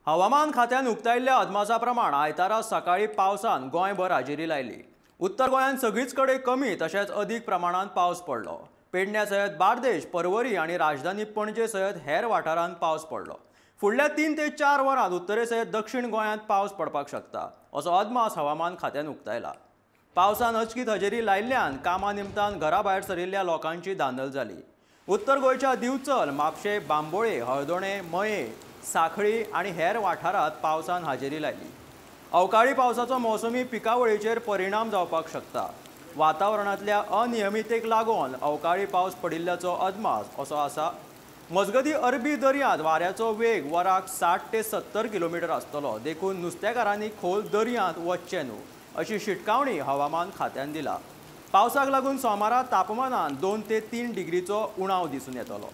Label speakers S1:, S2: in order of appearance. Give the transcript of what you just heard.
S1: हवामान खात्यान उक्तायिल्ल्या अदमासा प्रमाण आयतारा सकाळी पावसान गोंयभर हाजेरी लायली। उत्तर गोंयांत सगळीच कडेन कमी तशेंच अदीक प्रमाणात पावस पडलो। पेडण्या सयत बार्देश, पर्वरी आनी राजधानी पणजे सयत हेर वाठारांत पावस पडलो। फुडल्या 3 ते 4 वरांत उत्तरेसयत दक्षिण गोंयांत पावस पडपाक शकता, असो अदमास हवामान खात्यान उक्तायला। पावसान अचकीत हजेरी लायिल्ल्यान कामा निमतान घराभायर सरिल्ल्या लोकांची धांदल जाली। उत्तर गोंयच्या दिवचल, म्हापशें, बांबोळे, हळदोणे, मये, सांखळी आनी हेर वाठारांत पावसान हाजेरी लायली। अवकाळी पावसाचो मोसमी पिकावळीचेर परिणाम जावपाक शकता। वातावरणांतल्या अनियमितेक लागून अवकाळी पावस पडिल्ल्याचो अदमास असो आसा। मजगती अरबी दर्यांत वाऱ्याचो वेग वराक 60 ते 70 किलोमीटर आसतलो, देखून नुस्तेकारांनी खोल दर्यांत वचचें न्हू, अशी शिटकावणी हवामान खात्यान दिला। पावसाक लागून सोमारा तापमानांत 2 ते 3 डिग्रीचो उणाव दिसून येतलो।